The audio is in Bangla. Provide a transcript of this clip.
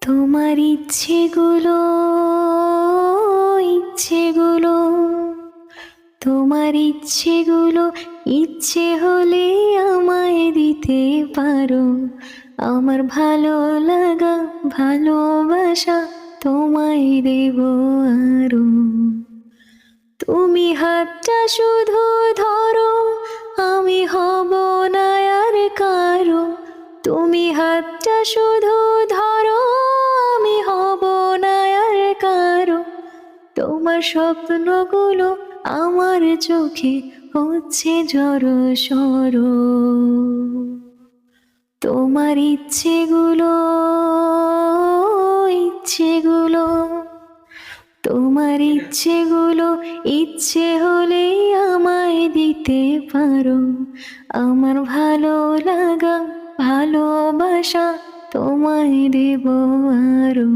তোমার ইচ্ছেগুলো ইচ্ছেগুলো তোমার ইচ্ছেগুলো ইচ্ছে হলে আমায় দিতে পারো। আমার ভালো লাগা ভালোবাসা তোমায় দেব আরো। তুমি হাতটা শুধু ধরো, আমি হব না আর কারো। তুমি হাতটা শুধু ধরো, আমি হব না আর কারো। তোমার স্বপ্নগুলো আমার চোখে হচ্ছে জড়ো সরো। তোমার ইচ্ছেগুলো ইচ্ছেগুলো তোমার ইচ্ছেগুলো ইচ্ছে হলেই আমায় দিতে পারো। আমার ভালো লাগা ভালোবাসা তোমায় দেব আরো।